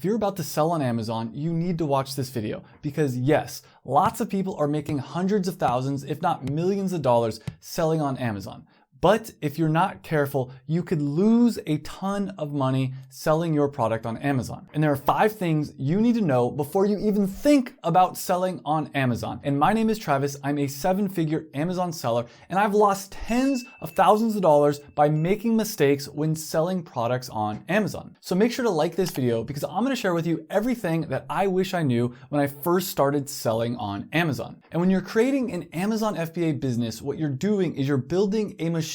If you're about to sell on Amazon, you need to watch this video because yes, lots of people are making hundreds of thousands, if not millions of dollars selling on Amazon. But if you're not careful, you could lose a ton of money selling your product on Amazon. And there are 5 things you need to know before you even think about selling on Amazon. And my name is Travis. I'm a 7-figure Amazon seller, and I've lost tens of thousands of dollars by making mistakes when selling products on Amazon. So make sure to like this video because I'm gonna share with you everything that I wish I knew when I first started selling on Amazon. And when you're creating an Amazon FBA business, what you're doing is you're building a machine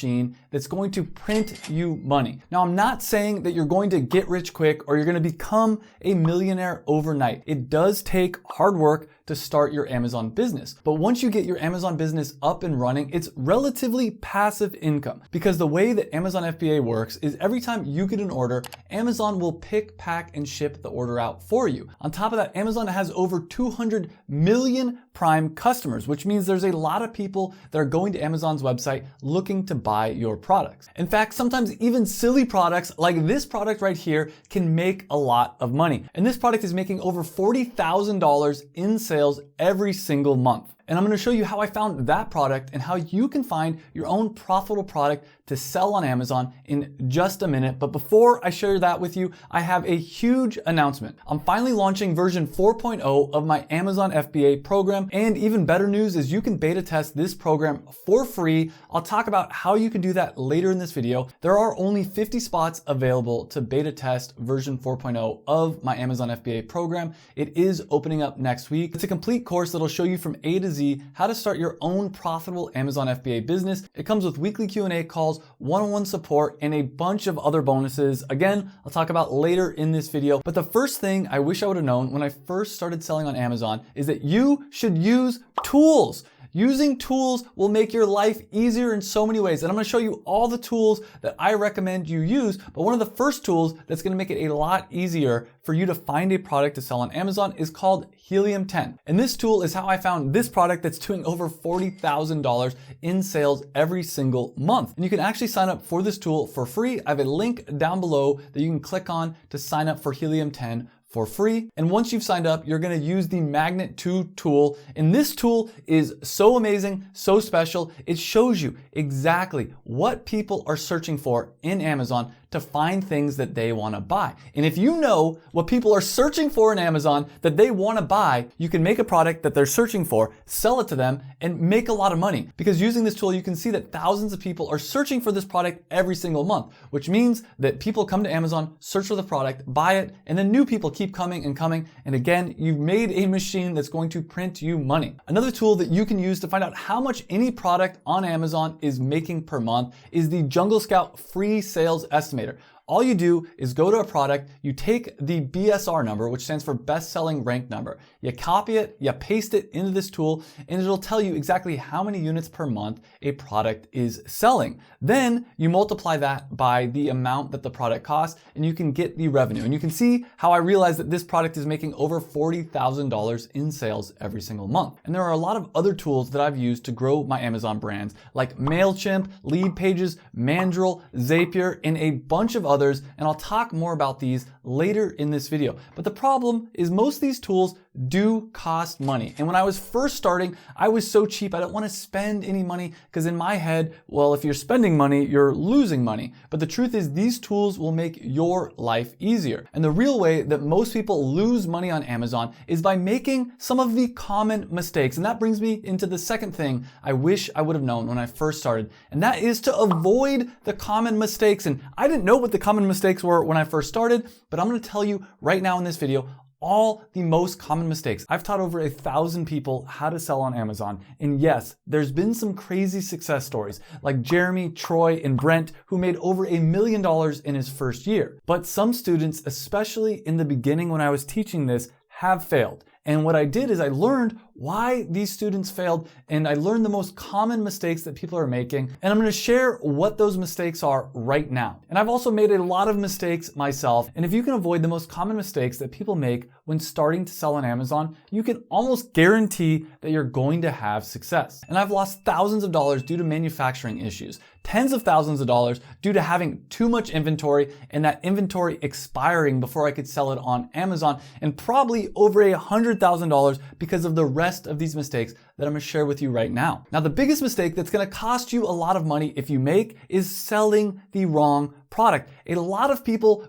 that's going to print you money. Now, I'm not saying that you're going to get rich quick or you're going to become a millionaire overnight. It does take hard work to start your Amazon business. But once you get your Amazon business up and running, it's relatively passive income because the way that Amazon FBA works is every time you get an order, Amazon will pick, pack, and ship the order out for you. On top of that, Amazon has over 200 million Prime customers, which means there's a lot of people that are going to Amazon's website looking to buy your products. In fact, sometimes even silly products like this product right here can make a lot of money. And this product is making over $40,000 in sales every single month. And I'm going to show you how I found that product and how you can find your own profitable product to sell on Amazon in just a minute. But before I share that with you, I have a huge announcement. I'm finally launching version 4.0 of my Amazon FBA program. And even better news is you can beta test this program for free. I'll talk about how you can do that later in this video. There are only 50 spots available to beta test version 4.0 of my Amazon FBA program. It is opening up next week. It's a complete course that'll show you from A to Z how to start your own profitable Amazon FBA business. It comes with weekly Q&A calls, one-on-one support, and a bunch of other bonuses. Again, I'll talk about later in this video. But the first thing I wish I would have known when I first started selling on Amazon is that you should use tools. Using tools will make your life easier in so many ways. And I'm gonna show you all the tools that I recommend you use. But one of the first tools that's gonna make it a lot easier for you to find a product to sell on Amazon is called Helium 10. And this tool is how I found this product that's doing over $40,000 in sales every single month. And you can actually sign up for this tool for free. I have a link down below that you can click on to sign up for Helium 10 for free. And once you've signed up, you're gonna use the Magnet 2 tool. And this tool is so amazing, so special. It shows you exactly what people are searching for in Amazon to find things that they wanna buy. And if you know what people are searching for in Amazon that they wanna buy, you can make a product that they're searching for, sell it to them, and make a lot of money. Because using this tool, you can see that thousands of people are searching for this product every single month, which means that people come to Amazon, search for the product, buy it, and then new people keep coming and coming. And again, you've made a machine that's going to print you money. Another tool that you can use to find out how much any product on Amazon is making per month is the Jungle Scout free sales estimator. All you do is go to a product, you take the BSR number, which stands for best selling rank number, you copy it, you paste it into this tool, and it'll tell you exactly how many units per month a product is selling. Then you multiply that by the amount that the product costs, and you can get the revenue. And you can see how I realized that this product is making over $40,000 in sales every single month. And there are a lot of other tools that I've used to grow my Amazon brands, like MailChimp, Lead Pages, Mandrill, Zapier, and a bunch of others, and I'll talk more about these later in this video. But the problem is most of these tools do cost money. And when I was first starting, I was so cheap, I don't want to spend any money because in my head, well, if you're spending money, you're losing money. But the truth is these tools will make your life easier. And the real way that most people lose money on Amazon is by making some of the common mistakes. And that brings me into the second thing I wish I would have known when I first started. And that is to avoid the common mistakes. And I didn't know what the common mistakes were when I first started, but I'm going to tell you right now in this video all the most common mistakes. I've taught over 1,000 people how to sell on Amazon. And yes, there's been some crazy success stories like Jeremy, Troy, and Brent who made over $1 million in his first year. But some students, especially in the beginning when I was teaching this, have failed. And what I did is I learned why these students failed, and I learned the most common mistakes that people are making, and I'm going to share what those mistakes are right now. And I've also made a lot of mistakes myself, and if you can avoid the most common mistakes that people make when starting to sell on Amazon, you can almost guarantee that you're going to have success. And I've lost thousands of dollars due to manufacturing issues. tens of thousands of dollars due to having too much inventory and that inventory expiring before I could sell it on Amazon, and probably over $100,000 because of the rest of these mistakes that I'm gonna share with you right now. Now, the biggest mistake that's gonna cost you a lot of money if you make is selling the wrong product. A lot of people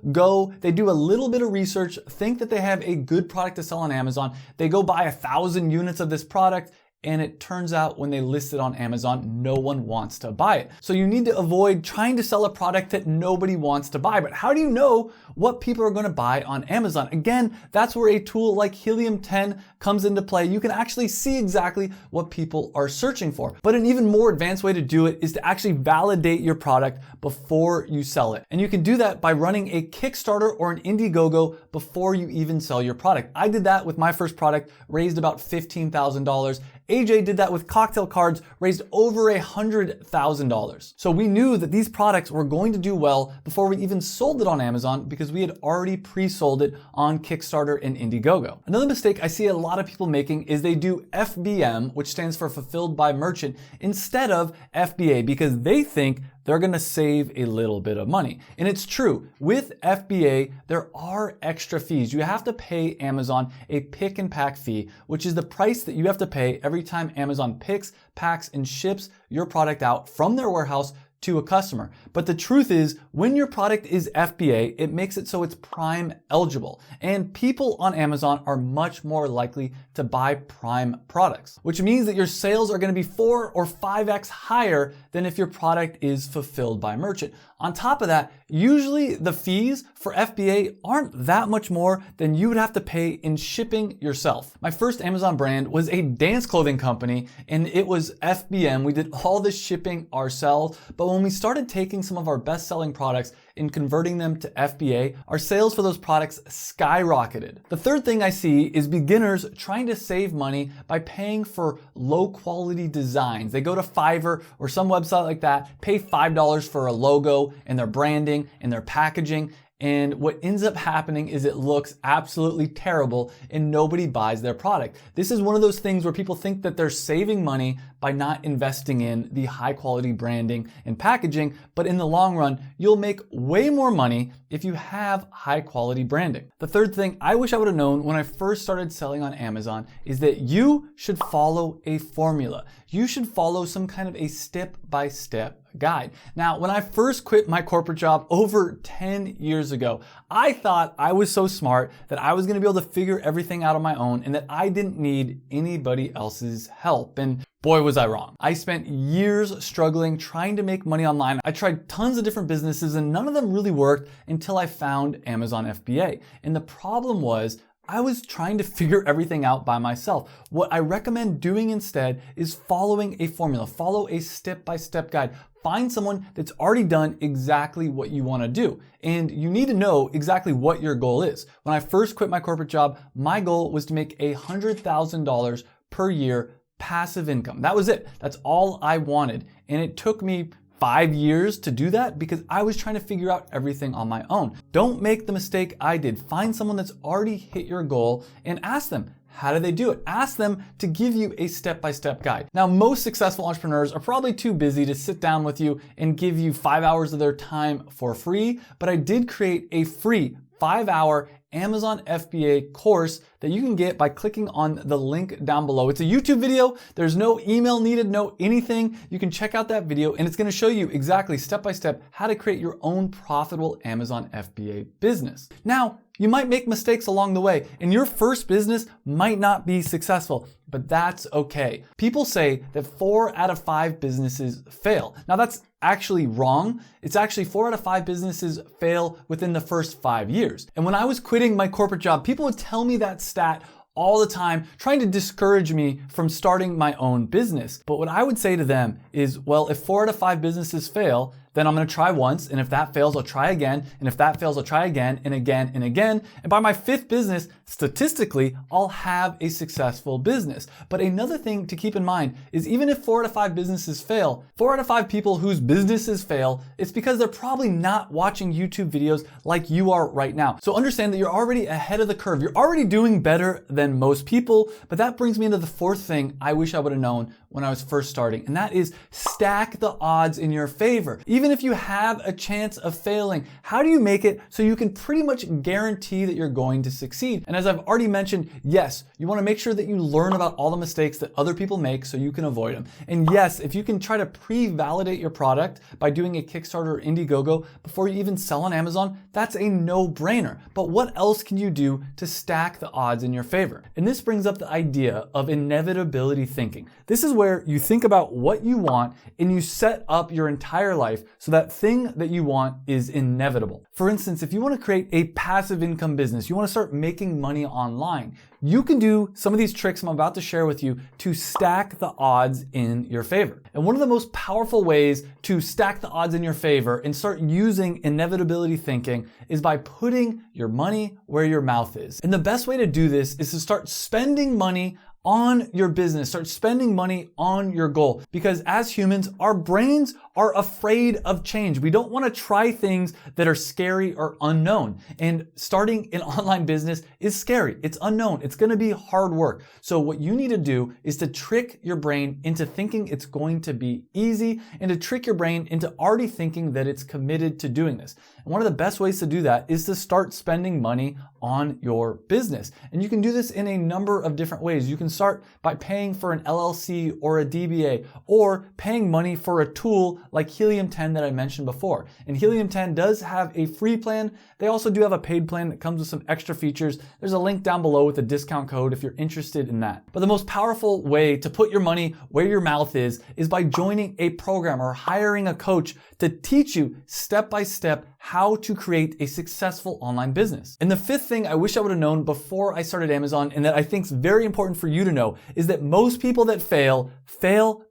they do a little bit of research, think that they have a good product to sell on Amazon. They go buy 1,000 units of this product, and it turns out when they list it on Amazon, no one wants to buy it. So you need to avoid trying to sell a product that nobody wants to buy. But how do you know what people are going to buy on Amazon? Again, that's where a tool like Helium 10 comes into play. You can actually see exactly what people are searching for. But an even more advanced way to do it is to actually validate your product before you sell it. And you can do that by running a Kickstarter or an Indiegogo before you even sell your product. I did that with my first product, raised about $15,000. AJ did that with cocktail cards, raised over $100,000. So we knew that these products were going to do well before we even sold it on Amazon because we had already pre-sold it on Kickstarter and Indiegogo. Another mistake I see a lot of people making is they do FBM, which stands for Fulfilled by Merchant, instead of FBA because they think they're gonna save a little bit of money. And it's true, with FBA, there are extra fees. You have to pay Amazon a pick and pack fee, which is the price that you have to pay every time Amazon picks, packs, and ships your product out from their warehouse to a customer. But the truth is, when your product is FBA, it makes it so it's Prime eligible. And people on Amazon are much more likely to buy Prime products, which means that your sales are gonna be 4 or 5x higher than if your product is fulfilled by merchant. On top of that, usually the fees for FBA aren't that much more than you would have to pay in shipping yourself. My first Amazon brand was a dance clothing company, and it was FBM. We did all the shipping ourselves, but when we started taking some of our best-selling products and converting them to FBA, our sales for those products skyrocketed. The third thing I see is beginners trying to save money by paying for low quality designs. They go to Fiverr or some website like that, pay $5 for a logo and their branding and their packaging, and what ends up happening is it looks absolutely terrible and nobody buys their product. This is one of those things where people think that they're saving money by not investing in the high quality branding and packaging, but in the long run, you'll make way more money if you have high quality branding. The third thing I wish I would have known when I first started selling on Amazon is that you should follow a formula. You should follow some kind of a step-by-step guide. Now, when I first quit my corporate job over 10 years ago, I thought I was so smart that I was gonna be able to figure everything out on my own and that I didn't need anybody else's help. And boy, was I wrong. I spent years struggling trying to make money online. I tried tons of different businesses and none of them really worked until I found Amazon FBA. And the problem was, I was trying to figure everything out by myself. What I recommend doing instead is following a formula, follow a step-by-step guide. Find someone that's already done exactly what you want to do. And you need to know exactly what your goal is. When I first quit my corporate job, my goal was to make $100,000 per year passive income. That was it. That's all I wanted. And it took me 5 years to do that because I was trying to figure out everything on my own. Don't make the mistake I did. Find someone that's already hit your goal and ask them, how do they do it? Ask them to give you a step-by-step guide. Now, most successful entrepreneurs are probably too busy to sit down with you and give you 5 hours of their time for free, but I did create a free 5-hour Amazon FBA course that you can get by clicking on the link down below. It's a YouTube video. There's no email needed, no anything. You can check out that video and it's going to show you exactly step-by-step how to create your own profitable Amazon FBA business. Now, you might make mistakes along the way and your first business might not be successful, but that's okay. People say that 4 out of 5 businesses fail. Now that's actually wrong. It's actually 4 out of 5 businesses fail within the first 5 years. And when I was quitting my corporate job, people would tell me that stat all the time, trying to discourage me from starting my own business. But what I would say to them is, well, if 4 out of 5 businesses fail, then I'm gonna try once, and if that fails, I'll try again, and if that fails, I'll try again, and again, and again, and by my 5th business, statistically, I'll have a successful business. But another thing to keep in mind is even if 4 out of 5 businesses fail, 4 out of 5 people whose businesses fail, it's because they're probably not watching YouTube videos like you are right now. So understand that you're already ahead of the curve. You're already doing better than most people, but that brings me into the 4th thing I wish I would have known when I was first starting, and that is stack the odds in your favor. Even if you have a chance of failing, how do you make it so you can pretty much guarantee that you're going to succeed? And as I've already mentioned, yes, you want to make sure that you learn about all the mistakes that other people make so you can avoid them. And yes, if you can try to pre-validate your product by doing a Kickstarter or Indiegogo before you even sell on Amazon, that's a no-brainer. But what else can you do to stack the odds in your favor? And this brings up the idea of inevitability thinking. This is where you think about what you want and you set up your entire life so that thing that you want is inevitable. For instance, if you want to create a passive income business, you want to start making money online, you can do some of these tricks I'm about to share with you to stack the odds in your favor. And one of the most powerful ways to stack the odds in your favor and start using inevitability thinking is by putting your money where your mouth is. And the best way to do this is to start spending money on your business, start spending money on your goal. Because as humans, our brains are afraid of change. We don't want to try things that are scary or unknown. And starting an online business is scary. It's unknown. It's going to be hard work. So what you need to do is to trick your brain into thinking it's going to be easy and to trick your brain into already thinking that it's committed to doing this. And one of the best ways to do that is to start spending money on your business. And you can do this in a number of different ways. You can start by paying for an LLC or a DBA, or paying money for a tool like Helium 10 that I mentioned before. And Helium 10 does have a free plan. They also do have a paid plan that comes with some extra features. There's a link down below with a discount code if you're interested in that. But the most powerful way to put your money where your mouth is by joining a program or hiring a coach to teach you step by step how to create a successful online business. And the fifth thing I wish I would have known before I started Amazon, and that I think is very important for you to know, is that most people that fail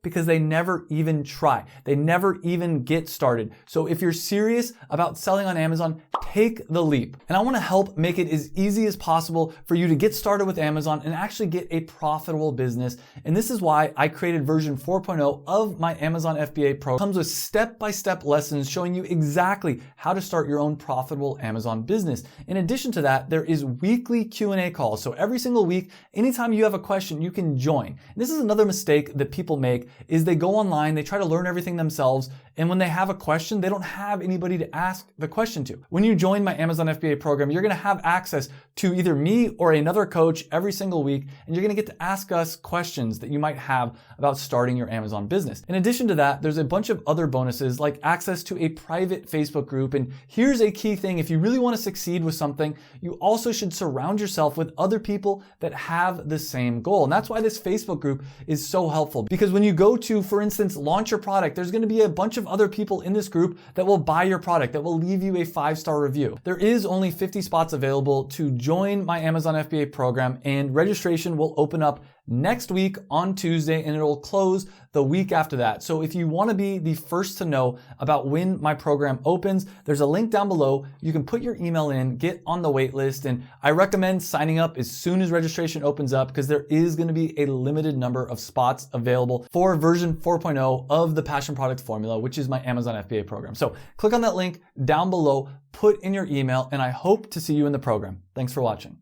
because they never even try. They never even get started. So if you're serious about selling on Amazon, take the leap. And I want to help make it as easy as possible for you to get started with Amazon and actually get a profitable business. And this is why I created version 4.0 of my Amazon FBA Pro. It comes with step-by-step lessons showing you exactly how to start your own profitable Amazon business. In addition to that, there is weekly Q&A calls. So every single week, anytime you have a question, you can join. And this is another mistake that people make, is they go online, they try to learn everything themselves, and when they have a question, they don't have anybody to ask the question to. When you join my Amazon FBA program, you're gonna have access to either me or another coach every single week, and you're gonna get to ask us questions that you might have about starting your Amazon business. In addition to that, there's a bunch of other bonuses like access to a private Facebook group. And here's a key thing: if you really wanna succeed with something, you also should surround yourself with other people that have the same goal. And that's why this Facebook group is so helpful, because when you go to, for instance, launch your product, there's gonna be a bunch of other people in this group that will buy your product, that will leave you a 5-star review. There is only 50 spots available to join my Amazon FBA program, and registration will open up next week on Tuesday, and it'll close the week after that. So if you want to be the first to know about when my program opens, there's a link down below. You can put your email in, get on the wait list, and I recommend signing up as soon as registration opens up, because there is going to be a limited number of spots available for version 4.0 of the Passion Product Formula, which is my Amazon FBA program. So click on that link down below, put in your email, and I hope to see you in the program. Thanks for watching.